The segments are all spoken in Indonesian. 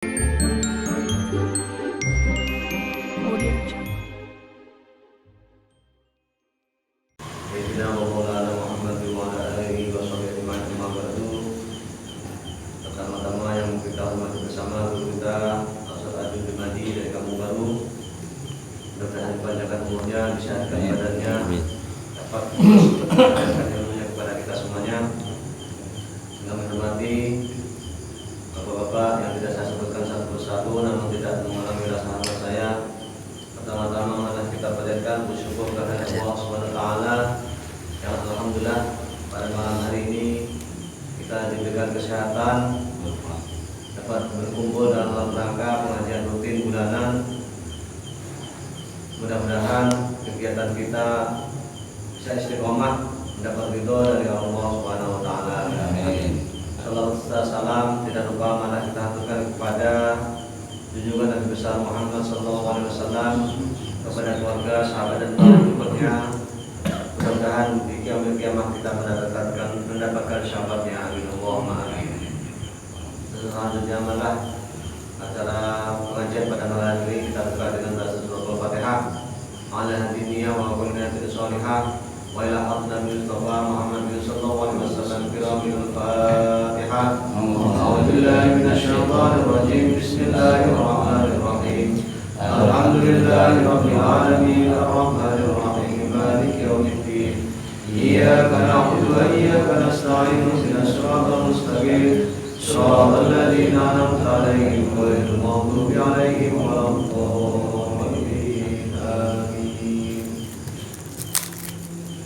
Pertama-tama yang kita hormati bersama guru kita Ustaz Adil Dimadi dari Kampung Baru. Mudah-mudahan dipanjangkan umurnya, disehatkan badannya, dapat memberikan ilmunya kepada kita semuanya. Dengan menghormati bapak-bapak yang tidak saya sebutkan satu persatu, namun tidak mengulangi rasa hormat saya. Pertama-tama marilah kita panjatkan bersyukur kepada Allah Subhanahu wa taala yang alhamdulillah pada malam hari ini kita diberikan kesehatan, dapat berkumpul dalam rangka pengajian rutin bulanan. Mudah-mudahan kegiatan kita bisa istiqomah mendapat ridho dari Allah Subhanahu wa taala. Amin. Salam tidak lupa mana kita aturkan kepada junjungan Nabi besar Muhammad sallallahu alaihi wasallam, kepada keluarga, sahabat dan pengikutnya. Mudah-mudahan di kiamat kita mendapatkan syafaatnya. Amin Allahumma amin. Selanjutnya malah acara pengajian pada malam ini kita buka dengan baca surah Al-Fatihah. Ala hadiniya wa qulnatil sholihah wa ila hadratil Mustafa Muhammad sallallahu alaihi wasallam kiramil Fatihah. A'udzu billahi minasyaitonir rajim. Bismillahirrahmanirrahim. Alhamdulillahi rabbil alamin arrahmanir rahim maliki yaumiddin. Iyyaka na'budu wa iyyaka nasta'in ihdinas siratal mustaqim. Shiratal ladzina an'amta 'alaihim ghairil maghdubi 'alaihim waladdallin. Amin.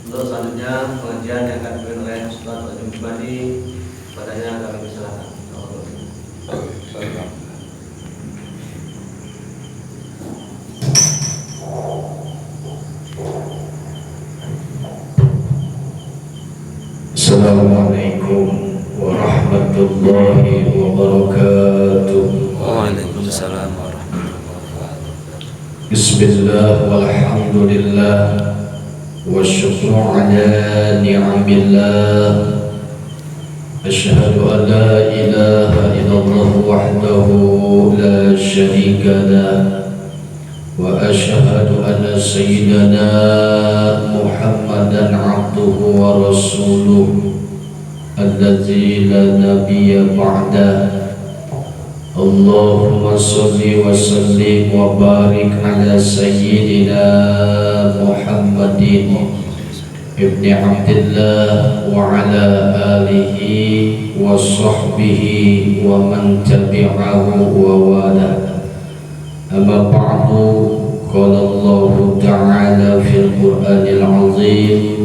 Untuk selanjutnya pengajian yang akan dipimpin oleh Ustaz Adil Dimadi, padanya kami persilakan. Assalamualaikum warahmatullahi wabarakatuh. Waalaikumsalam warahmatullahi wabarakatuh. Bismillah walhamdulillah wasyukru ala ni'amillah. Asyhadu an la ilaha illallah wahdahu la syarika lah, wa asyhadu anna sayyidana Muhammadan abduhu wa rasuluh alladzi la nabiyya ba'dah. Allahumma sholli wa sallim wa barik ala sayyidina Muhammadin ibni Abdillah wa ala alihi wa sahbihi wa man tabi'ahu wa wala. Amma ba'du, qala Allah ta'ala fil Qur'anil 'azim.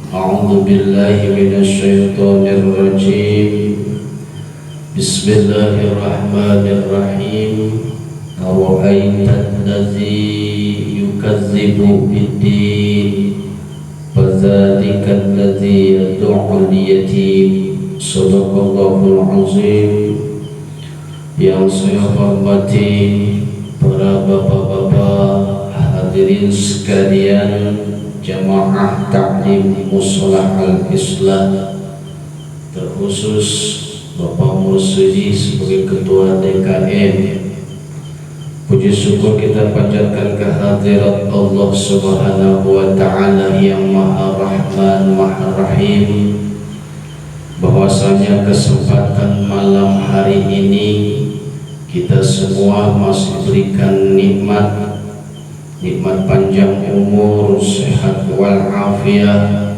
A'udzu billahi minasyaitonir rajim. Bismillahirrahmanirrahim. Ara'aital ladzi yukadzibu bid-din fadzalikal ladzi yad'ul yatim. Shadaqallahul 'azim. Yang saya hormati para bapak-bapak, hadirin sekalian, jamaah taklim Musholah Al-Islah, terkhusus Bapak Mursidi sebagai ketua DKM. Puji syukur kita panjatkan kehadirat Allah Subhanahu wa taala yang Maha Rahman Maha Rahim, bahwasanya kesempatan malam hari ini kita semua masih berikan nikmat panjang umur, sehat walafiat,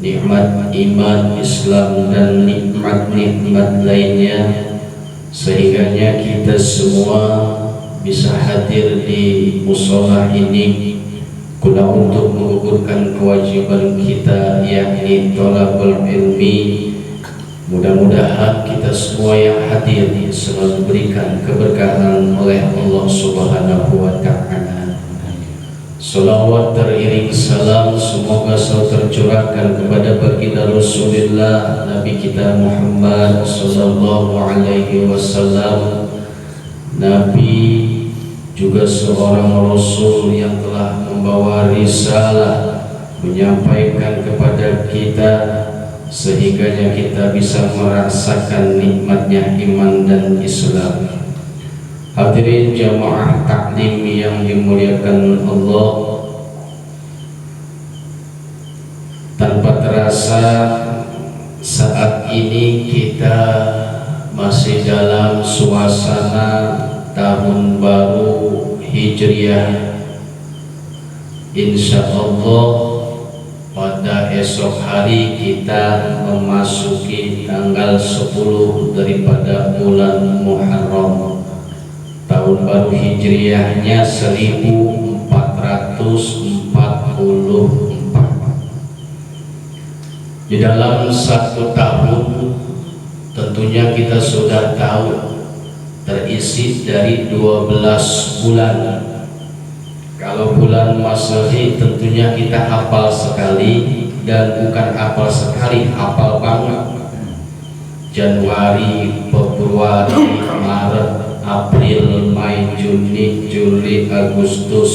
nikmat iman, Islam, dan nikmat-nikmat lainnya, sehingganya kita semua bisa hadir di musholah ini guna untuk menggugurkan kewajiban kita, yakni thalabul ilmi. Mudah-mudahan kita semua yang hadir selalu diberikan keberkahan oleh Allah Subhanahu wa taala. Salawat teriring salam semoga selalu tercurahkan kepada baginda Rasulullah Nabi kita Muhammad sallallahu alaihi wasallam, Nabi juga seorang Rasul yang telah membawa risalah, menyampaikan kepada kita sehingganya kita bisa merasakan nikmatnya iman dan Islam. Hadirin jamaah taklim yang dimuliakan Allah, tanpa terasa saat ini kita masih dalam suasana tahun baru Hijriah. Insya Allah pada esok hari kita memasuki tanggal 10 daripada bulan Muharram. Tahun baru Hijriahnya 1444. Di dalam satu tahun tentunya kita sudah tahu terisi dari 12 bulan. Kalau bulan Masehi tentunya kita hafal sekali, dan bukan hafal sekali, hafal banget. Januari, Februari, Maret, April, Mei, Juni, Juli, Agustus,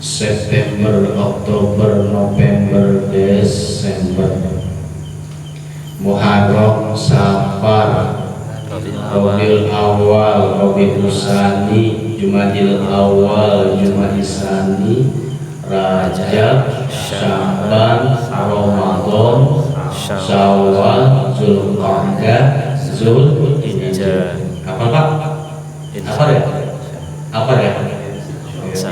September, Oktober, November, Desember, Muharram, Safar, Rabiul Awal, Rabiul Tsani, Jumadil Awal, Jumadil Tsani, Rajab, Sya'ban, Ramadan, Syawal, Zulqa'dah, Zulhijjah. Apa Pak? Apa ya? Apa ya?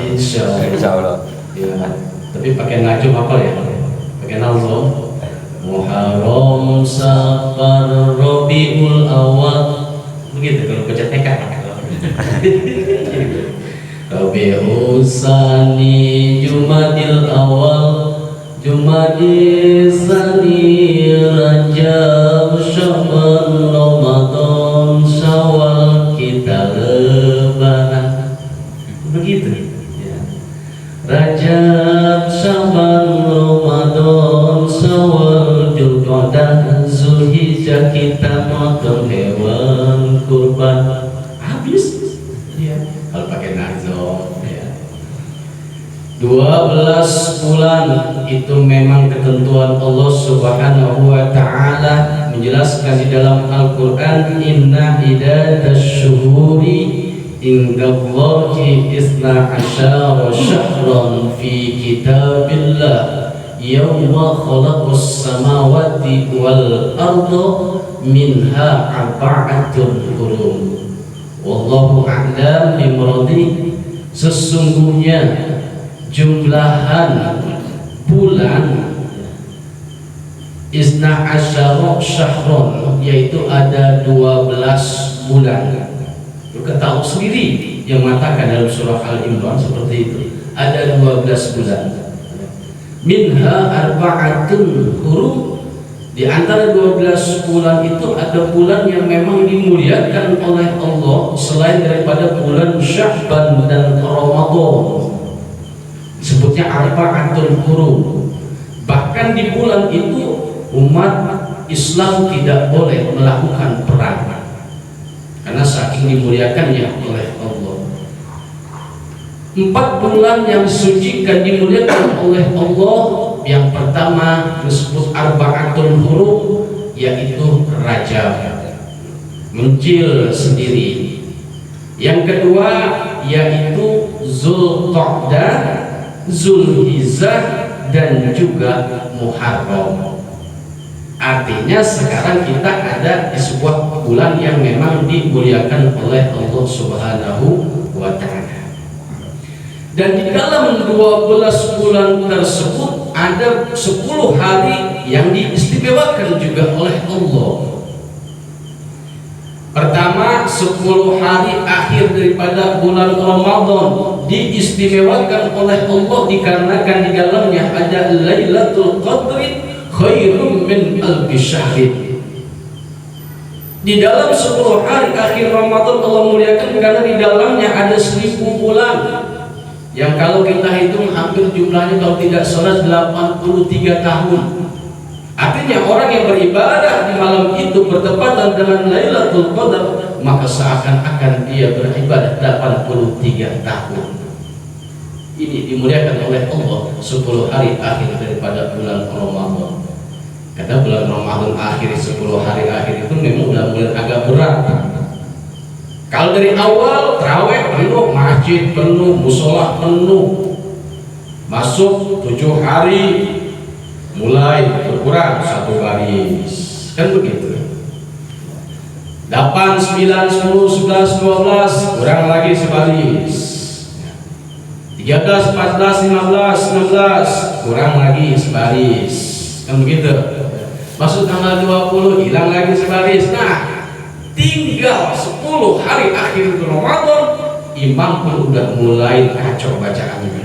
Insya Allah. Ya. Tapi pakai najum apa ya? Pakai nazom. Muharram, Safar, Rabiul Awal. Begitu kalau baca TK. Rabiul Tsani, Jumadil Awal, Jumadil Tsani, Rajab, Sya'ban, Ramadan, Syawal, kita lebaran. Begitu ya. Rajab, Sya'ban, Ramadan, Syawal, Zulqa'dah, Zulhijjah, kita motong hewan kurban. Habis ya. Kalau pakai nazom ya. 12 bulan itu memang ketentuan Allah Subhanahu wa taala, menjelaskan di dalam Al-Qur'an, inna idadasyuhuri indallahi isna asyara syahran fi kitabillah yawma khalaqas samawati wal arda minha arba'atun hurum. Wallahu a'lam bimuradi. Sesungguhnya jumlahan bulan isna asyara syahron, yaitu ada 12 bulan. Kita tahu sendiri yang mengatakan dalam surah Al-Imran seperti itu, ada 12 bulan. Minha arba'atun hurum. Di antara 12 bulan itu ada bulan yang memang dimuliakan oleh Allah selain daripada bulan Sya'ban dan Ramadan. Sebutnya arba'atun hurum. Bahkan di bulan itu umat Islam tidak boleh melakukan perang karena saking dimuliakannya oleh Allah. 4 bulan yang disucikan dimuliakan oleh Allah. Yang pertama disebut arba'atun hurum, yaitu Rajab, mencil sendiri. Yang kedua yaitu Zulqa'dah, Zulhijjah, dan juga Muharram. Artinya sekarang kita ada di sebuah bulan yang memang dimuliakan oleh Allah Subhanahu wa ta'ala. Dan di dalam 12 bulan tersebut ada 10 hari yang diistimewakan juga oleh Allah. Pertama, 10 hari akhir daripada bulan Ramadan diistimewakan oleh Allah dikarenakan di dalamnya ada Lailatul Qadri khairum min alfi syahrin. Di dalam 10 hari akhir Ramadan Allah muliakan karena di dalamnya ada 1000 bulan, yang kalau kita hitung hampir jumlahnya kalau tidak salah 83 tahun. Artinya orang yang beribadah di malam itu bertepatan dengan Lailatul Qadar, maka seakan-akan dia beribadah 83 tahun. Ini dimuliakan oleh Allah 10 hari akhir daripada bulan Ramadan. Karena bulan Ramadan akhir 10 hari akhir itu memang udah mulai agak berat. Kalau dari awal terawih penuh, masjid penuh, musola penuh, masuk 7 hari mulai berkurang 1 baris, kan begitu. 8, 9, 10, 11, 12 kurang lagi sebaris. 13, 14, 15, 16 kurang lagi sebaris, kan begitu. Masuk tanggal 20 hilang lagi sebaris. Nah, tinggal 10 hari akhir Ramadan, imam pun udah mulai kacau bacaannya.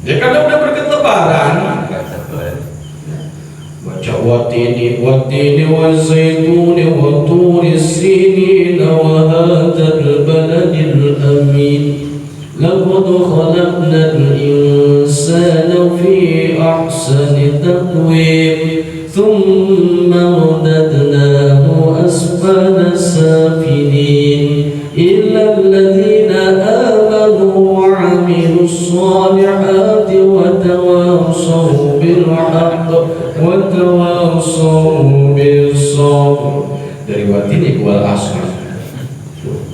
Ya karena udah berkat lebaran, baca watini wazaituni wa turi sinin wa hadzal baladil amin laqad khalaqnal insana fi ahsani taqwim thumma radadnahu asfala safilin illa alladhina amanu wa 'amilus solihati wa tawassaw bil haqq wa tawassaw bis sabr. Dari watini wal asr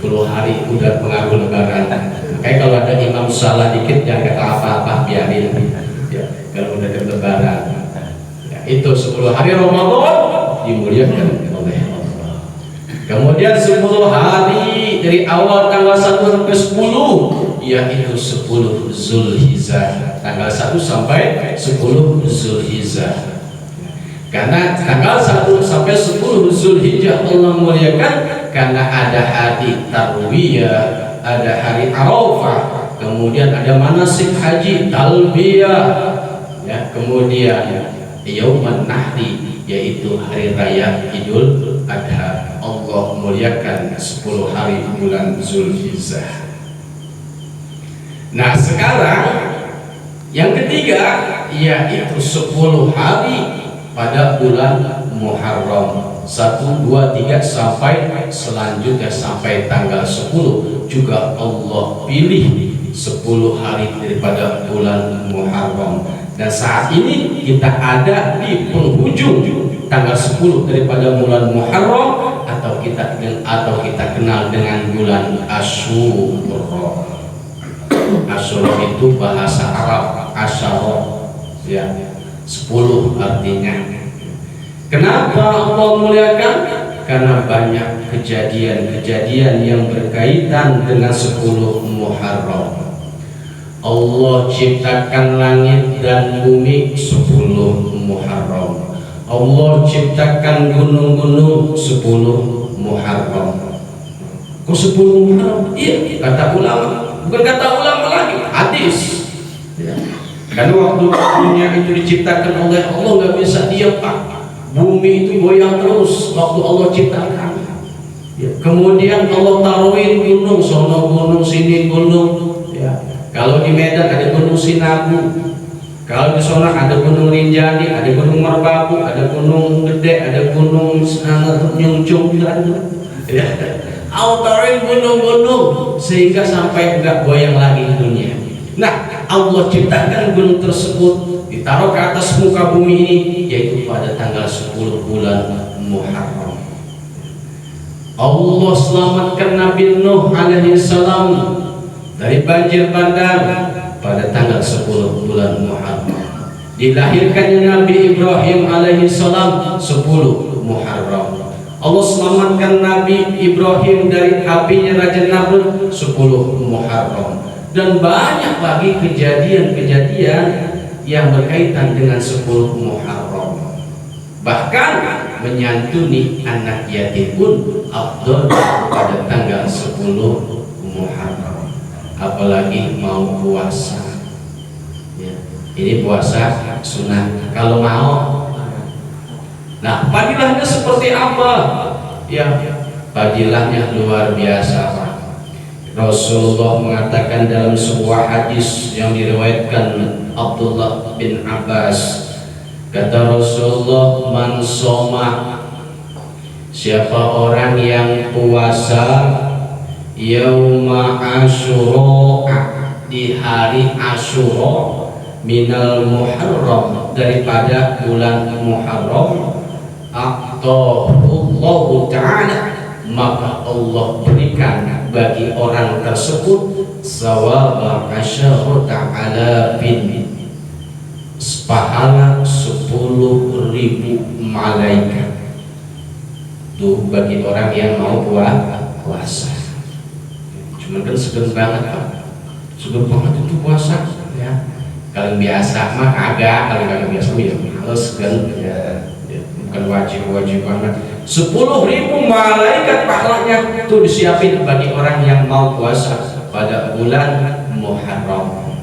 10 hari udah mengaku lebaran. Kayak kalau ada imam salah dikit jangan kata apa-apa, biarin ya, kalau udah lebaran ya, itu 10 hari Ramadan dimuliakan oleh Allah. Kemudian 10 hari dari awal tanggal 1 sampai 10 yaitu 10 Zulhijjah, tanggal 1 sampai 10 Zulhijjah. Karena tanggal 1 sampai 10 Zulhijjah Allah muliakan karena ada hari Tarwiyah, ada hari Arafah, kemudian ada manasik haji talbiyah ya, kemudian Yauman Nahri yaitu hari raya Idul Adha. Allah muliakan 10 hari bulan Zulhijjah. Nah, sekarang yang ketiga yaitu 10 hari pada bulan Muharram 1, 2, 3 sampai selanjutnya sampai tanggal 10 juga Allah pilih 10 hari daripada bulan Muharram. Dan saat ini kita ada di penghujung tanggal 10 daripada bulan Muharram atau kita kenal dengan bulan Asyura. Asyura itu bahasa Arab Asyara ya, 10 artinya. Kenapa Allah muliakan? Karena banyak kejadian-kejadian yang berkaitan dengan 10 Muharram. Allah ciptakan langit dan bumi 10 Muharram. Allah ciptakan gunung-gunung 10 Muharram. Kok 10 Muharram? Iya, kata ulama. Bukan kata ulama lagi, hadis ya. Karena waktu dunia itu diciptakan oleh Allah nggak bisa diam, Pak. Bumi itu goyang terus waktu Allah ciptakan ya. Kemudian Allah taruhin gunung, sono gunung, sini gunung ya. Kalau di Medan ada gunung Sinabu, kalau di sana ada gunung Rinjani, ada gunung Merbabu, ada gunung Gede, ada gunung Nyungcung ya. Allah taruhin gunung-gunung sehingga sampai enggak goyang lagi dunia. Nah, Allah ciptakan gunung tersebut ditaruh ke atas muka bumi ini yaitu pada tanggal 10 bulan Muharram. Allah selamatkan Nabi Nuh alaihi salam dari banjir bandang pada tanggal 10 bulan Muharram. Dilahirkannya Nabi Ibrahim alaihi salam 10 Muharram. Allah selamatkan Nabi Ibrahim dari apinya Raja Namrud 10 Muharram. Dan banyak lagi kejadian-kejadian yang berkaitan dengan 10 Muharram. Bahkan menyantuni anak yatim pun afdal pada tanggal 10 Muharram. Apalagi mau puasa ya. Ini puasa sunnah kalau mau. Nah, fadilahnya seperti apa? Ya, fadilahnya luar biasa, Pak. Rasulullah mengatakan dalam sebuah hadis yang diriwayatkan Abdullah bin Abbas, kata Rasulullah, man soma, siapa orang yang puasa yauma Asyura, di hari Asyura, minal Muharram, daripada bulan Muharram, aqtahullahu ta'ala, maka Allah berikan bagi orang tersebut sawaba asyarata alafin, pahala 10.000 malaikat. Tuh bagi orang yang mau puasa. Cuman kan segan banget Pak, segan banget itu puasa ya. Kalau biasa mah agak, kalau nggak biasa ya harus segan ya, bukan wajib banget. 10.000 malaikat pahalanya itu disiapin bagi orang yang mau puasa pada bulan Muharram.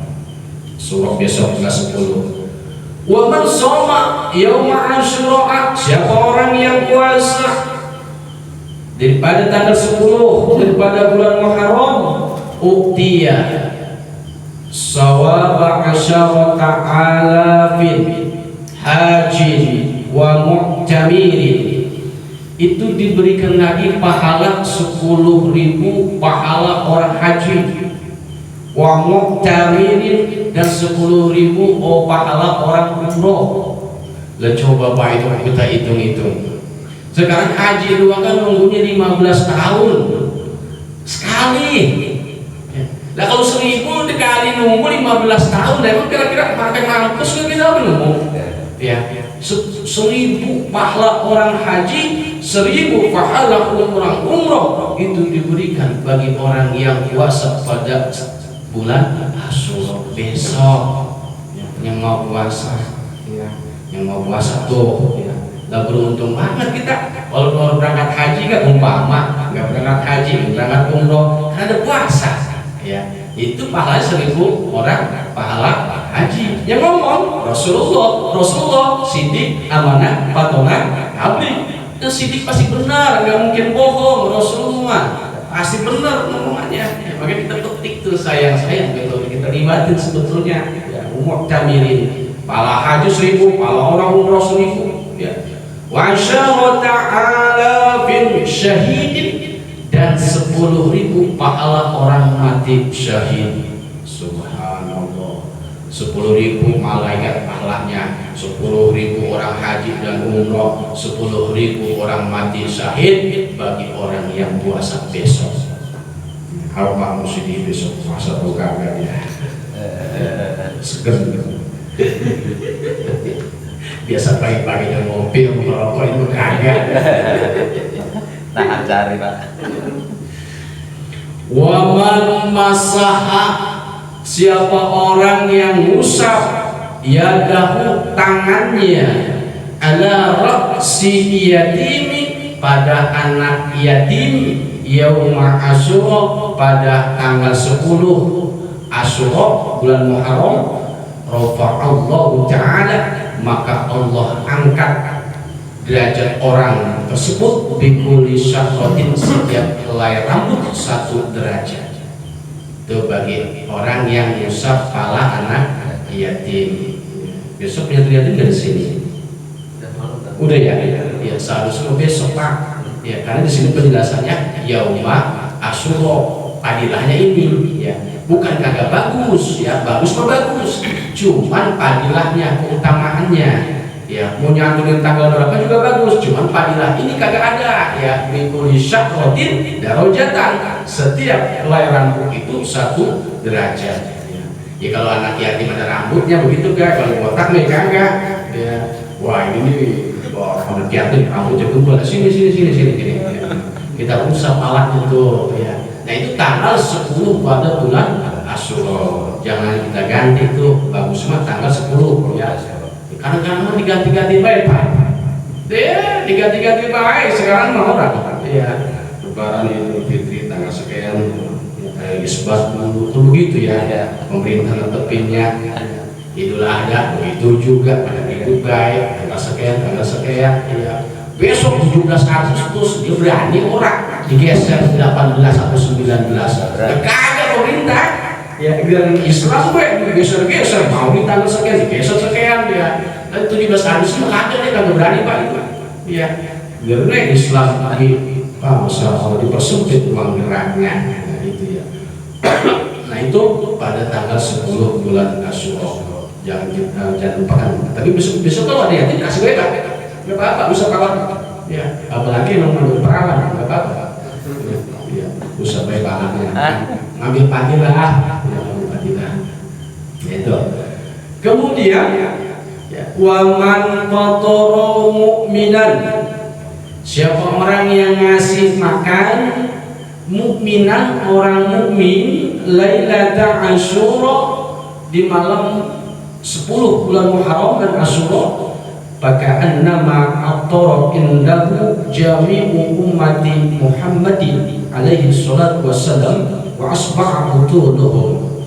Surah besok ke-10. Wa man shoma yauma Asyura, siapa orang yang puasa daripada tanggal 10 daripada bulan Muharram, uktiya sawaba asyarata alafin hajin wa mu'tamirin, itu diberikan lagi pahala 10.000 pahala orang haji, wa mu'tamirin, dan 10.000 pahala orang umroh. Lah coba Pak itu kita hitung-hitung. Sekarang haji dua kan nunggunya 15 tahun sekali. Lah kalau 1.000 dikali nunggu 15 tahun, emang kira-kira makan mampus kan kita nunggu? Ya, 1.000 pahala orang haji, 1.000 pahala orang umroh itu diberikan bagi orang yang puasa pada bulan Asyura besok. Yang mau puasa, ya, yang mau puasa tuh, ya. Lah beruntung banget kita kalau berangkat haji kan umpama nggak berangkat haji, berangkat umroh karena ada puasa, ya. Itu pahala 1.000 orang pahala haji. Yang ngomong Rasulullah, Siddiq, amanah, patongan, abdi. Dan Siddiq pasti benar, nggak mungkin bohong. Rasulullah pasti benar ngomongannya. Ya, makanya kita ketik tuh sayang gitu, kita libatin sebetulnya. Ya, umur tamirin, pahala haji 1.000, pahala orang umroh 1.000. Ya. Wa syarata alafin syahidin, dan 10.000 pahala orang mati syahid. Subhanallah. 10.000 malaikat pahalanya, 10.000 orang haji dan umroh, 10.000 orang mati syahid bagi orang yang puasa besok. Apa mesti besok puasa bukan ya? Seger. Biasa pagi-pagi yang ngopi, merokok itu kagak. Tahan cari Pak. Waman masaha, siapa orang yang ngusap yadahu tangannya ala ra'si yatimi, pada anak yatim yauma Asyura, pada tanggal 10 Asyura bulan Muharram, rafa'allahu ta'ala, maka Allah angkat derajat orang tersebut bikuli syahratin, setiap helai rambut 1 derajat. Itu bagi orang yang ngusap kepala anak yatim. Besok punya yatim dari sini. Udah ya? Ya seharusnya besok Pak. Ya karena di sini penjelasannya yauma Asyura, padilahnya ini ya. Bukan kagak bagus ya, bagus mah bagus. Cuman padilahnya, keutamaannya. Ya, mau nyantumin tanggal berapa juga bagus, cuman padilah ini kagak ada ya. Bikuli syahratin darajatan, setiap helai rambut itu 1 derajat ya. Ya kalau anak yatim ada rambutnya begitu kan, kalau botak nih kagak ya. Wah ini nih, anak yatim rambutnya kumpul, sini ya. Kita usap alatnya tuh ya. Nah itu tanggal 10 pada bulan Asyura, jangan kita ganti tuh, bagus mah tanggal 10 ya. Kadang-kadang diganti-ganti baik Pak. Ya, diganti-ganti baik. Sekarang mau orang. Ya, Lebaran Idul Fitri tanggal sekian, isbat dulu begitu ya. Pemerintah netepinnya. Idul Adha begitu juga, pada itu baik. Tanggal sekian. Ya. Besok 17 Agustus dia berani orang digeser 18 atau 19. Kagak pemerintah. Ya, dengan Islam geser-geser, mau di tanggal sekian, digeser sekian ya. Dan 17 Agustus ada dia kagak berani Pak itu. Ya, karena Islam lagi masalah dipersempit ruang geraknya, nah, itu ya. Nah itu pada tanggal 10 bulan Asyura. Jangan lupakan. Tapi besok kalau ada yatim kasih beda. Nggak apa-apa, bisa kawan. Ya, apalagi yang menurut perawan, nggak apa-apa. Ya, usah baik banget ya. Ngambil pagi lah, ya, ngambil pagi lah. Itu. Kemudian, ya, waman qatara mu'minan. Siapa orang yang ngasih makan mukminan, orang mukmin, lailata Asyura, di malam 10 bulan Muharram dan Asyura, faka'annama attara indahu jami'u ummati Muhammadin alaihi salatu wassalam wa asbaha butunuhum.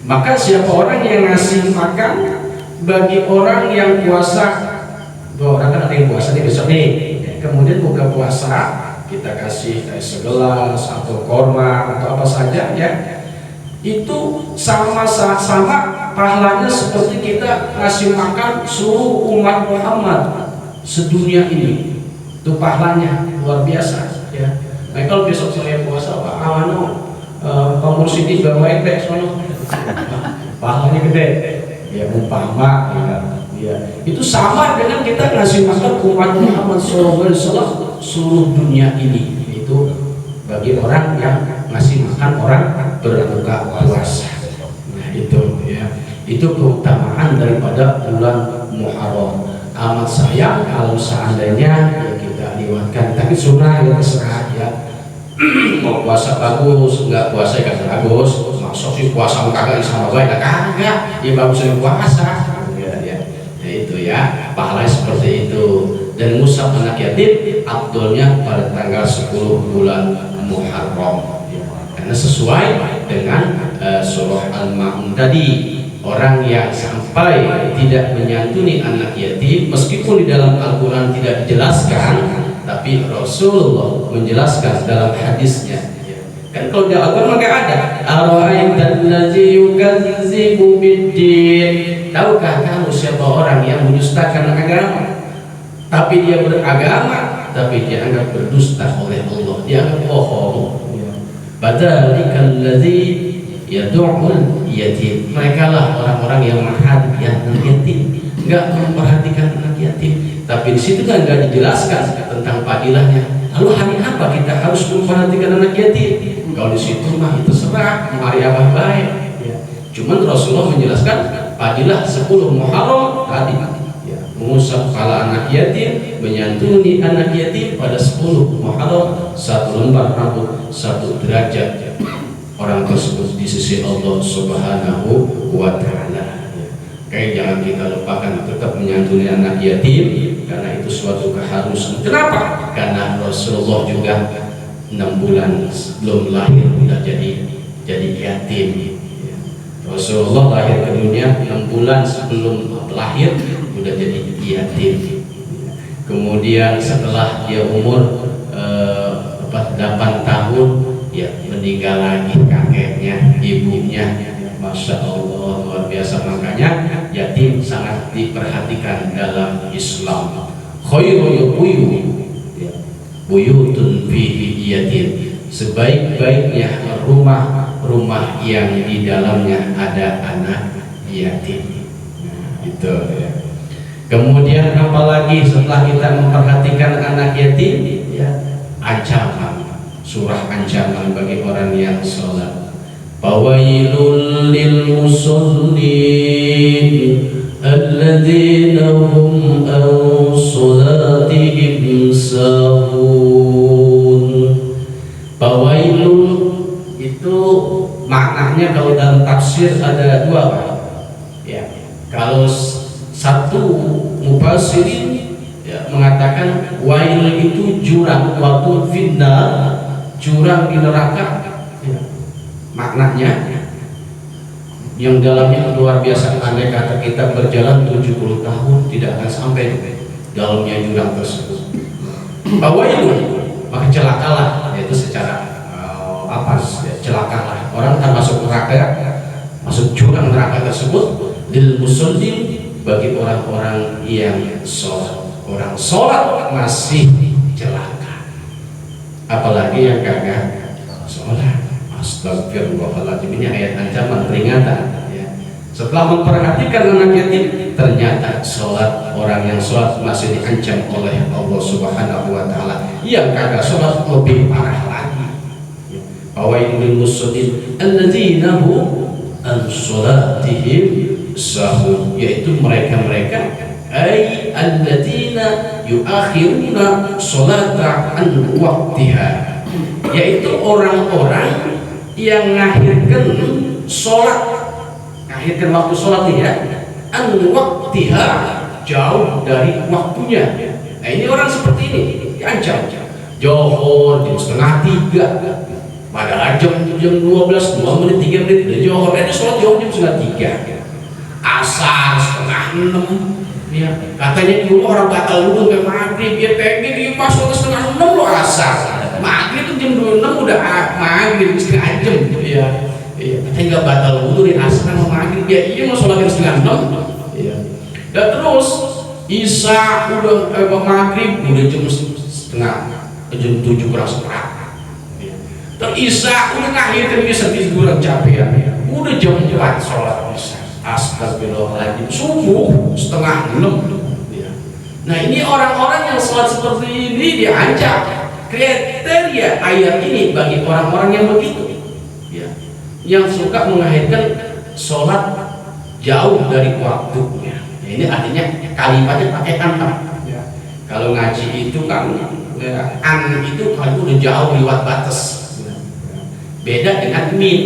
Maka siapa orang yang ngasih makan bagi orang yang puasa, orang kan ada yang puasa nih besok nih, kemudian buka puasa, kita kasih segelas atau korma atau apa saja ya, itu sama pahalanya seperti kita ngasih makan seluruh umat Muhammad sedunia ini. Itu pahalanya luar biasa ya. Nah, kalau besok saya puasa Pak Pamur Siti bawain teh sono, pahalanya gede ya, umpama ya. Itu sama dengan kita ngasih makan umat Muhammad SAW seluruh dunia ini. Itu bagi orang yang ngasih makan orang berbuka puasa. Nah, itu ya. Itu keutamaan daripada bulan Muharram. Amat sayang kalau seandainya ya kita lewatkan, tapi sunnah ya terserah ya. Mau puasa bagus, enggak puasa ya bagus. Maksud sih puasa kagak sama baik, kagak. Ya bagusnya puasa. Ya. Ya itu ya, pahala seperti itu. Dan musab anak yatim afdolnya pada tanggal 10 bulan Muharram. Ya. Karena sesuai dengan surah Al-Ma'un tadi. Orang yang sampai tidak menyantuni anak yatim, meskipun di dalam Al-Quran tidak dijelaskan, tapi Rasulullah menjelaskan dalam hadisnya. Kan kalau di Al-Quran nggak ada. Ara'aitallazi yukadzibu biddin. Tahukah kamu siapa orang yang mendustakan agama? Tapi dia beragama, tapi dia anggap berdusta oleh Allah. Dia anggap bohong. Fadzalikallazi yad'ul yatim. Mereka lah orang-orang yang memperhatikan anak yatim, enggak memperhatikan anak yatim. Tapi di situ kan enggak dijelaskan tentang padilahnya. Lalu hari apa kita harus memperhatikan anak yatim? Kalau di situ mah itu serah mari abah baik. Ya. Cuman Rasulullah menjelaskan padilah 10 Muharram tadi. Ya, mengusap kepala anak yatim, menyantuni anak yatim pada 10 Muharram, 1 lembar rambut, 1 derajat. Orang tersebut di sisi Allah Subhanahu wa Ta'ala. Kayak jangan kita lupakan tetap menyantuni anak yatim, karena itu suatu keharusan. Kenapa? Karena Rasulullah juga 6 bulan sebelum lahir sudah jadi yatim. Rasulullah lahir ke dunia 6 bulan sebelum lahir sudah jadi yatim. Kemudian setelah dia umur 8 tahun, ya meninggal lagi kakeknya, ibunya. Masya Allah, luar biasa. Makanya yatim sangat diperhatikan dalam Islam. Khairul buyutun fihi yatim. Sebaik-baiknya rumah yang di dalamnya ada anak yatim. Itu ya. Kemudian apalagi setelah kita memperhatikan anak yatim, ya, ancaman. Surah ancaman bagi orang yang sholat. Fawailul lil musallin alladzina hum an sholatihim sahun. Fawailul itu maknanya kalau dalam tafsir ada 2 Pak. Ya, kalau satu mufassirin ya, mengatakan wail itu jurang, waktu finnar, jurang di neraka ya. Maknanya yang dalamnya luar biasa. Andai kata kita berjalan 70 tahun tidak akan sampai dalamnya jurang tersebut. Bahwa itu maka celakalah, yaitu secara celakalah orang tak masuk neraka, masuk jurang neraka tersebut. Lil musallin, bagi orang-orang yang sholat. Orang sholat masih celaka, apalagi yang kagak sholat. Astagfirullahaladzim, ini ayat ancaman peringatan ya. Setelah memperhatikan anak yatim, ternyata sholat, orang yang sholat masih diancam oleh Allah Subhanahu wa Ta'ala. Yang kagak sholat lebih parah lagi. Fawailul lil musallin alladzina hum an salatihim sahun, yaitu mereka-mereka ay alladzina yuakhiruna salata an waqtiha, yaitu orang-orang yang mengakhirkan sholat, mengakhirkan waktu sholat ya, an waqtiha, jauh dari waktunya. Nah ini orang seperti ini diancam. Johor jam setengah 3, padahal jam 12, 2 menit, 3 menit udah johor. Ini sholat johor jam setengah 3, asar setengah 6 ya. Katanya dulu orang batal wudhu sampai maghrib, ya pengen di pas setengah 6 lo asar, maghrib itu jam 26 udah maghrib setengah jam ya. Iya, katanya nggak batal wudhu di asar sama maghrib ya. Iya mau sholat jam setengah 6 ya. Dan terus isya udah maghrib udah jam jam 7 kurang seperempat ya. Terus isya udah ngakhirkan bisa tiduran capek ya. Udah jam 4 sholat isya. Astagfirullahaladzim, subuh setengah 6 ya. Nah ini orang-orang yang sholat seperti ini diancam. Kriteria ayat ini bagi orang-orang yang begitu ya, yang suka mengakhirkan sholat jauh dari waktunya ya. Ini artinya kalimatnya pakai an ya. Kalau ngaji itu kan ya, an itu kalau udah jauh lewat batas ya. Beda dengan min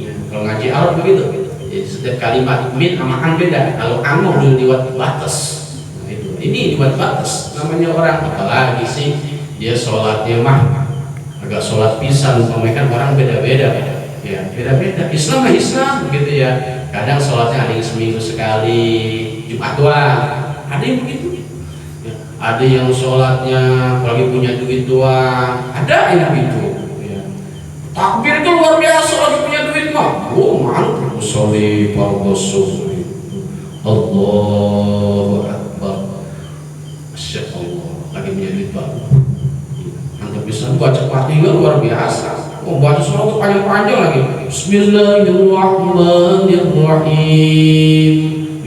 ya. Kalau ngaji Arab begitu. Jadi setiap kalimat min sama an beda. Kalau an udah lewat batas, nah, itu. Ini lewat batas namanya orang. Apalagi sih dia sholatnya mah agak sholat pisan, umpamakan orang beda-beda ya, beda-beda. Islam mah Islam gitu ya. Kadang sholatnya ada yang seminggu sekali, Jumat doang, ada yang begitu ya. Ada yang sholatnya apalagi punya duit doang, ada yang begitu ya. Takbir itu luar biasa lagi punya duit mah, oh mantap. Sholli fardhu subuh, Allahu Akbar, Masya Allah, lagi punya duit baru, mantap bisa baca Fatihah luar biasa. Oh baca surah itu panjang-panjang lagi. Bismillahirrahmanirrahim.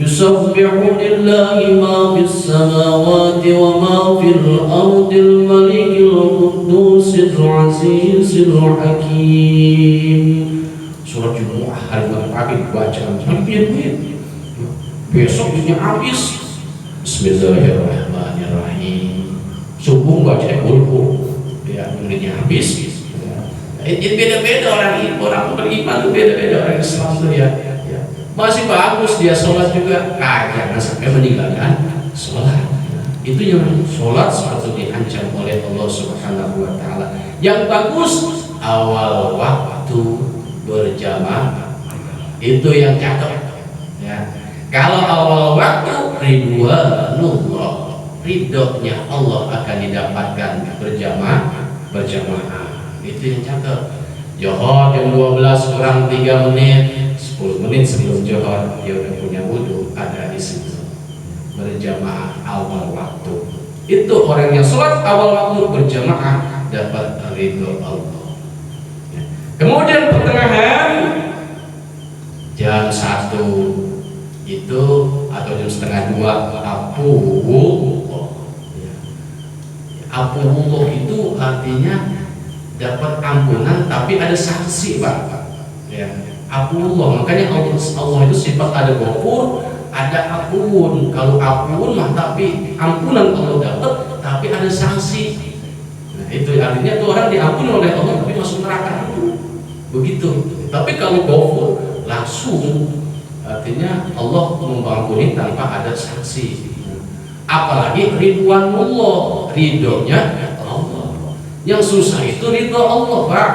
Yusabbihu lillahi ma fis samawati wa ma fil ardil malikil quddusil azizil hakim. Surat Jumu'ah hari pagi dibaca sampai punya duit. Besok duitnya habis. Bismillahirrahmanirrahim. Subuh baca bulbul, ya duitnya habis. Ini beda-beda orang beriman itu beda-beda, orang Islam itu ya. Masih bagus dia sholat juga, jangan sampai meninggalkan sholat. Itu yang sholat sepatutnya diancam oleh Allah Subhanahu Wa Taala. Yang bagus awal waktu berjamaah, itu yang cakep ya. Kalau awal waktu ridwanullah, ridhonya Allah akan didapatkan berjamaah, itu yang cakep. Johor jam 12 kurang 3 menit, 10 menit sebelum johor dia udah punya wudhu, ada di situ berjamaah awal waktu. Itu orang yang sholat awal waktu berjamaah dapat ridho Allah. Kemudian pertengahan jam 1 itu atau jam setengah 2 Apuwullah itu artinya dapat ampunan tapi ada sanksi Pak ya. Apuwullah, makanya Allah itu sifat ada ghafur, ada apuun. Kalau apuun mah tapi ampunan Allah dapat tapi ada sanksi. Nah, itu artinya tuh orang diampuni oleh Allah tapi masuk neraka dulu. Begitu. Tapi kalau ghafur langsung artinya Allah mengampuni tanpa ada sanksi. Apalagi ridwanullah, ridhonya Allah. Yang susah itu ridho Allah, Pak.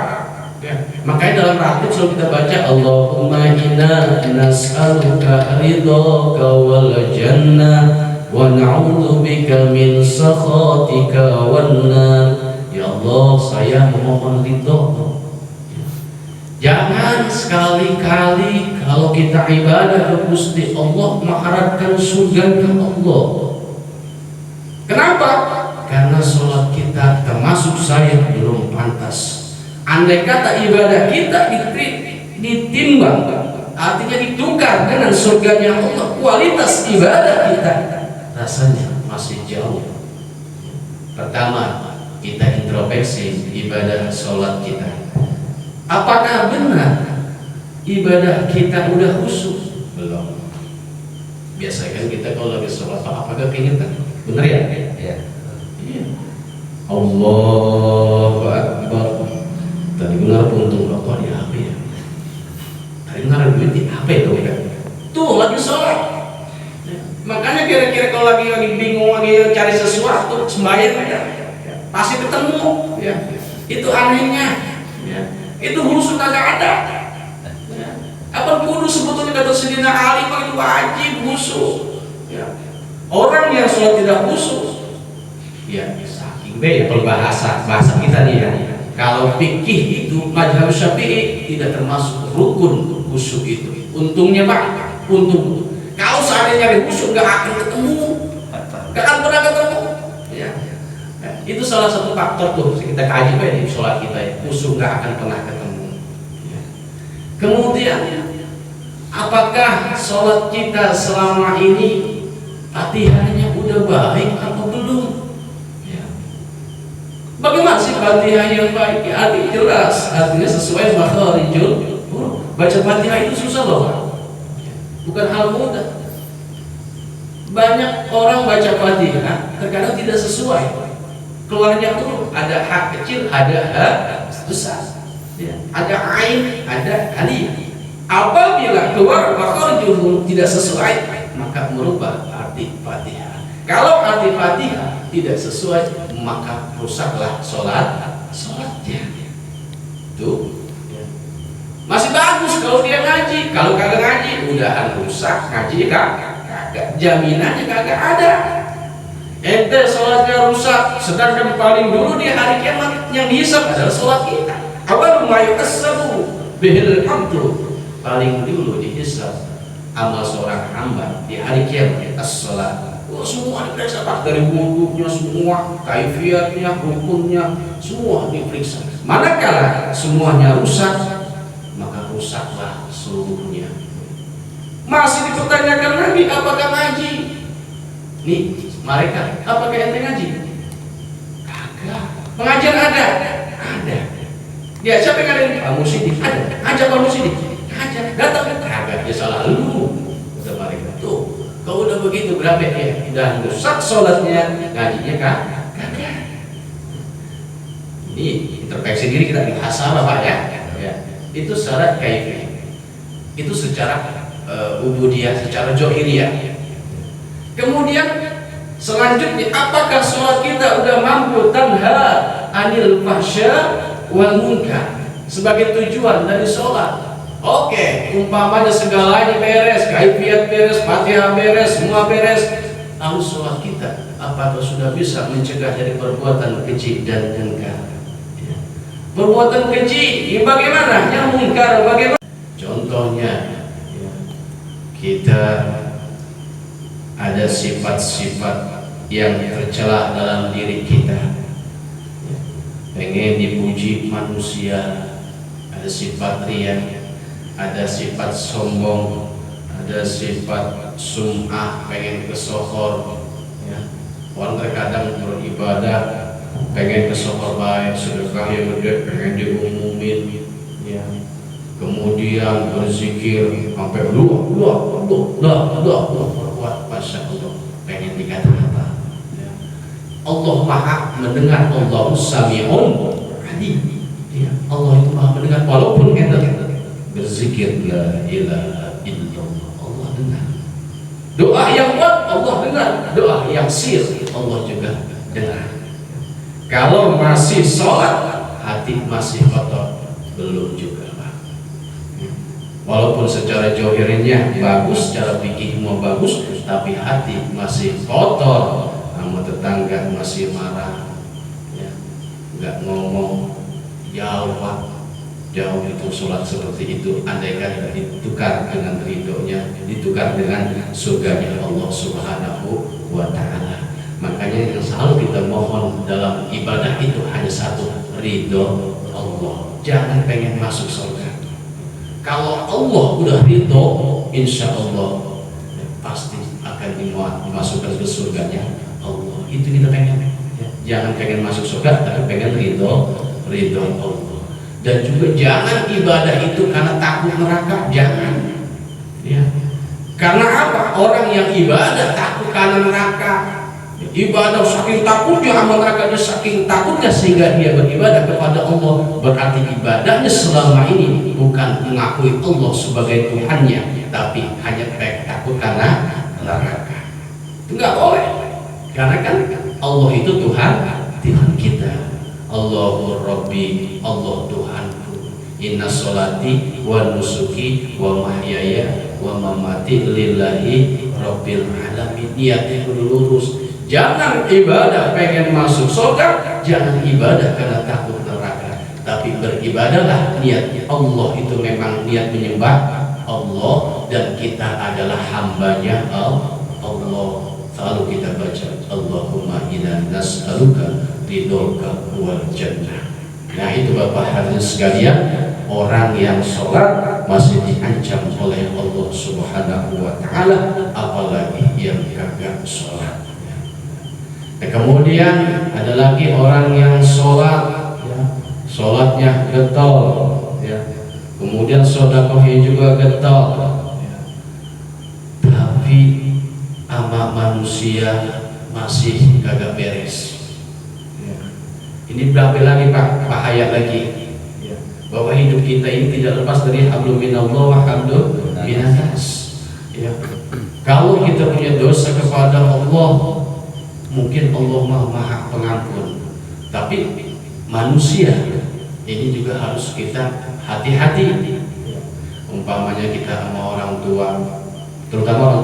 Ya. Makanya dalam rakit selalu kita baca Allahumma inna nas'aluka ridhaka wal jannah wa na'udzubika min sakhatika wan nar. Ya Allah, saya memohon ridho. Jangan sekali-kali kalau kita ibadah ke Gusti Allah mengharapkan surga Allah. Kenapa? Karena sholat kita termasuk saya belum pantas. Andai kata ibadah kita ditimbang, artinya ditukar dengan surganya Allah, kualitas ibadah kita rasanya masih jauh. Pertama, kita introspeksi ibadah sholat kita. Apakah benar ibadah kita udah khusyuk? Belum. Biasa kan kita kalau lagi sholat apakah keingetan? Benar ya? Iya. Iya. Allahu Akbar. Tadi benar untung rokok di HP ya. Tadi benar duit di HP tuh ya. Tuh lagi sholat. Makanya kira-kira kalau lagi bingung lagi cari sesuatu sembahyang ya, pasti ketemu ya. Itu anehnya ya. Itu khusyuk kagak ada ya. Apa kudu sebetulnya kata Sayyidina Ali itu wajib khusyuk ya. Orang yang sholat tidak khusyuk ya saking ya bahasa kita nih ya. Kalau fikih itu mazhab Syafi'i tidak termasuk rukun khusyuk itu. Untungnya Pak, untung. Kalau seandainya khusyuk nggak akan ketemu, nggak akan pernah ketemu. Ya. Ya. Itu salah satu faktor tuh kita kaji di sholat kita ya. Khusyuk nggak akan pernah ketemu. Ya. Kemudian, apakah sholat kita selama ini Fatihahnya udah baik atau belum? Ya. Bagaimana sih Fatihah yang baik? Ya, artinya jelas, artinya sesuai makharijul. Baca Fatihah itu susah loh, Pak. Bukan hal mudah. Banyak orang baca Fatihah terkadang tidak sesuai. Keluarnya tuh ada hak kecil, ada hak besar. Ya. Ada ain, ada alif. Apabila keluar makharijul tidak sesuai, maka merubah arti Fatihah. Kalau arti Fatihah tidak sesuai, maka rusaklah sholatnya. Tuh. Masih bagus kalau dia ngaji. Kalau kagak ngaji, udahan rusak. Ngaji kagak, jaminannya kagak ada. Ente sholatnya rusak, sedangkan paling dulu di hari kiamat yang dihisab adalah sholat kita. Awal mayukasabu bihil hamdu, paling dulu dihisab amal seorang hamba di hari kiamat as-sholat. Oh, semua diperiksa Pak, dari wudhunya semua, kaifiatnya, rukunnya, semua diperiksa. Manakala semuanya rusak, maka rusaklah seluruhnya. Masih dipertanyakan lagi, apakah ngaji? Nih, mereka, apakah ente ngaji? Kagak. Pengajian ada? Ada. Dia siapa yang ada? Pak Musidik ada. Ajak Pak Musidik. Ajak. Datang. Kagak. Dia salah lu. Udah mereka tuh. Kalau udah begitu berapa ya? Udah rusak sholatnya, ngajinya kagak. Ini introspeksi diri kita di hasabah Pak ya. Itu secara kaifiyah, itu secara ubudiyah, secara johiriyah. Kemudian selanjutnya, apakah sholat kita udah mampu tanha anil fahsya wal munkar sebagai tujuan dari sholat? Oke, umpamanya segalanya beres, kaifiyat beres, Fatihah beres, semua beres. Lalu sholat kita apakah sudah bisa mencegah dari perbuatan keji dan munkar? Perbuatan keji, bagaimana? Yang mungkar, bagaimana? Contohnya, kita ada sifat-sifat yang tercela dalam diri kita. Pengen dipuji manusia, ada sifat riya, ada sifat sombong, ada sifat sum'ah, pengen kesohor. Orang terkadang beribadah pengen kesohor baik, sedekah yang gede pengen diumumin ya. Kemudian berzikir sampai dua berbuat Masya Allah, pengen dikata apa ya. Allah maha mendengar, Allah sami'un alim ya. Allah itu maha mendengar walaupun kita berzikir la ilaha illallah, Allah dengar. Doa yang kuat Allah dengar, doa yang sir Allah juga dengar. Kalau masih sholat, hati masih kotor, belum juga Pak. Walaupun secara johirnya bagus, secara fikih mau bagus, tapi hati masih kotor, sama tetangga masih marah, ya. Nggak ngomong, jauh Pak, jauh itu sholat seperti itu. Andaikan ditukar dengan ridhonya, ditukar dengan surganya Allah Subhanahu wa Ta'ala. Makanya yang selalu kita mohon dalam ibadah itu hanya satu, ridho Allah. Jangan pengen masuk surga. Kalau Allah udah ridho, insya Allah pasti akan dimasukkan ke surganya Allah. Itu kita pengen. Jangan pengen masuk surga, tapi pengen ridho Allah. Dan juga jangan ibadah itu karena takut neraka, jangan. Ya. Karena apa? Orang yang ibadah takut karena neraka, ibadah saking takutnya sama neraka, saking takutnya sehingga dia beribadah kepada Allah, berarti ibadahnya selama ini bukan mengakui Allah sebagai Tuhannya, tapi hanya takut karena neraka. Enggak boleh, karena kan Allah itu Tuhan kita. Allahu Rabbi, Allah Tuhanku. Inna sholati wa nusuki wa mahyaya wa mamati lillahi rabbil alamin. Niatnya kudu lurus. Jangan ibadah pengen masuk surga, jangan ibadah karena takut neraka, tapi beribadahlah niatnya Allah itu memang niat menyembah Allah, dan kita adalah hambanya Allah. Selalu kita baca Allahumma inna nas'aluka ridhoka wal jannah. Nah itu Bapak hadirin sekalian, orang yang sholat masih diancam oleh Allah Subhanahu wa Ta'ala, apalagi yang kagak sholat. Nah, kemudian ada lagi orang yang sholat, ya, sholatnya getol, ya. Kemudian sedekahnya juga getol, ya. Tapi ama manusia masih kagak beres. Ya. Ini berapa lagi Pak? Bahaya lagi. Ya. Bahwa hidup kita ini tidak lepas dari hablum minallah wa hablum minannas. Ya. Kalau kita punya dosa kepada Allah, mungkin Allah Maha Pengampun, tapi manusia ini juga harus kita hati-hati. Umpamanya kita sama orang tua, terutama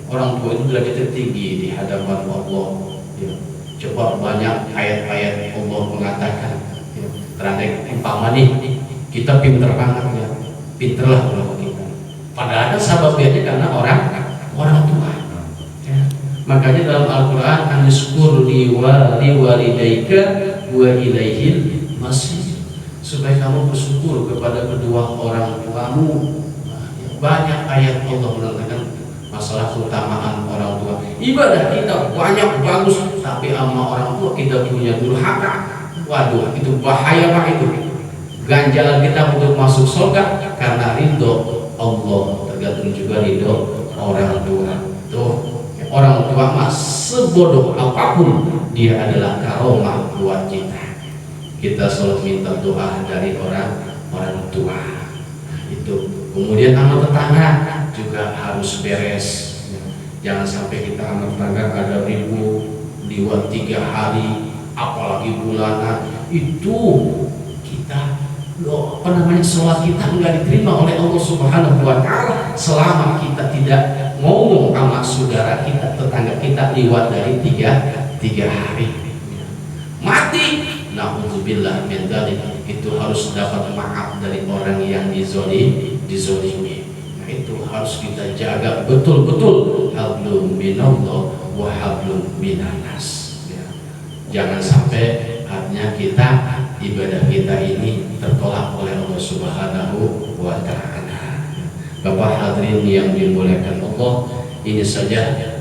orang tua itu derajatnya tinggi di hadapan Allah. Ya. Coba banyak ayat-ayat Allah mengatakan, ya, terandai umpama nih kita pinter banget, ya, pinterlah orang kita. Padahal sababnya karena orang tua. Makanya dalam Al-Quran anishkur liwalidayka wa ilaihil masih, supaya kamu bersyukur kepada kedua orang tuamu. Banyak ayat Allah mengatakan masalah keutamaan orang tua. Ibadah kita banyak bagus, tapi sama orang tua kita punya durhaka. Waduh, itu bahaya Pak itu. Ganjalan kita untuk masuk surga karena ridho Allah, tergantung juga ridho orang tua. Tuh. Orang tua mah sebodoh apapun dia adalah karomah buat kita. Kita selalu minta doa dari orang tua. Itu. Kemudian sama tetangga juga harus beres. Jangan sampai kita sama tetangga ada liwat 3 hari, apalagi bulanan, itu kita sholat kita enggak diterima oleh Allah Subhanahu wa Ta'ala selama kita tidak ngomong sama saudara kita, tetangga kita lewat dari 3 hari mati. Na'udzubillah min dzalik, itu harus dapat maaf dari orang yang dizolimi. Nah, itu harus kita jaga betul-betul, hablum minallah wa hablum minannas, ya. Jangan sampai artinya kita ibadah kita ini tertolak oleh Allah Subhanahu wa Ta'ala. Bapak hadirin yang dimuliakan Allah, ini saja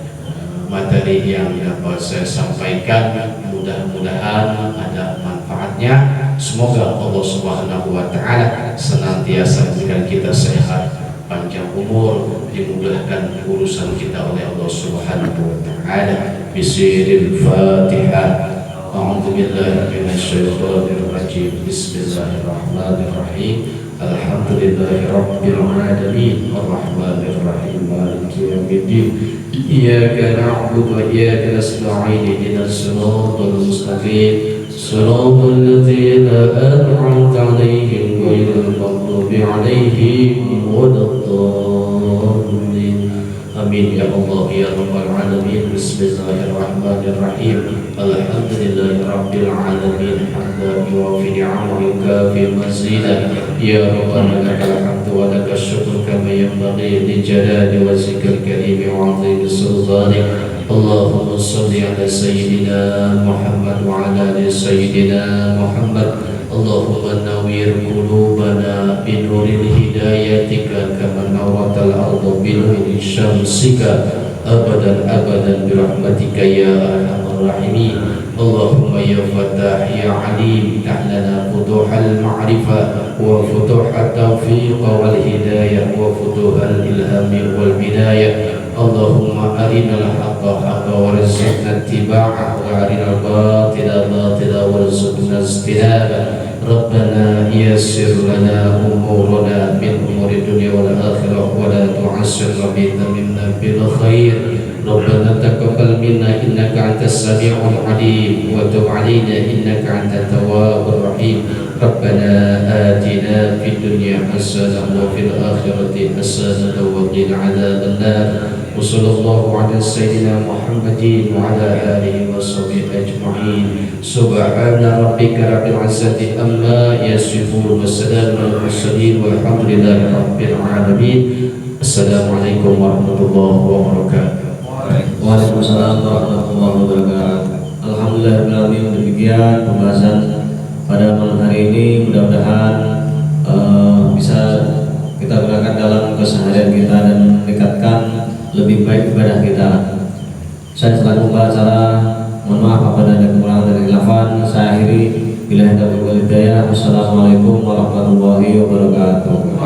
materi yang dapat saya sampaikan. Mudah-mudahan ada manfaatnya. Semoga Allah Subhanahu wa Ta'ala senantiasa memberikan kita sehat, panjang umur, dimudahkan urusan kita oleh Allah Subhanahu wa Ta'ala. Bismillahirrahmanirrahim. Fatihah. A'udzu billahi minasyaitonir rajim. Bismillahirrahmanirrahim. Alhamdulillahi rabbil alamin, arrahmanir rahim, maliki yaumiddin. Iyyaka na'budu wa iyyaka nasta'in. Ihdinas siratal mustaqim. Siratal ladzina an'amta 'alaihim ghairil maghdubi 'alaihim waladdallin. Amin ya Allah ya rabbal alamin. Bismillahirrahmanirrahim. Alhamdulillahi rabbil alamin, hamdan yuwafi ni'amahu wa yukafi mazidah. Ya rabbana lakal hamdu wa lakas syukru kama yanbaghi li jalali wajhikal karim wa 'azimi sultanik. Allahumma shalli ala sayyidina Muhammad wa ala ali sayyidina Muhammad. Allahumma nawwir qulubana bi nuril hidayatika kama nawwartal arda bi nuri syamsika abadan abadan bi rahmatika ya arhamar الراحمين. اللهم يا فتاح يا عليم افتح لنا فتوح المعرفة وفتوح التوفيق والهداية وفتوح الإلهام والبداية. اللهم أرنا الحق حقا وارزقنا اتباعه وأرنا الباطل باطلا وارزقنا اجتنابه. ربنا يسر لنا أمورنا من أمور الدنيا والآخرة ولا تعسر بنا منا بالخير. ربنا تقبل منا إنك أنت السميع العليم وتب علينا إنك أنت التواب الرحيم. ربنا آتنا في الدنيا حسنة وفي الآخرة حسنة وقنا عذاب النار. وصلى الله على سيدنا محمد وعلى آله وصحبه أجمعين. سبحان ربك رب العزة عما يصفون والسلام على المرسلين والحمد لله رب العالمين. السلام عليكم ورحمة الله وبركاته. Waalaikumsalam warahmatullahi wabarakatuh. Alhamdulillahirrahmanirrahim. Demikian pembahasan pada malam hari ini, mudah-mudahan bisa kita gunakan dalam keseharian kita dan meningkatkan lebih baik ibadah kita. Saya selaku pembawa acara mohon maaf apabila ada kekurangan dan khilafan. Saya akhiri bila ada hidayah. Wassalamualaikum warahmatullahi wabarakatuh.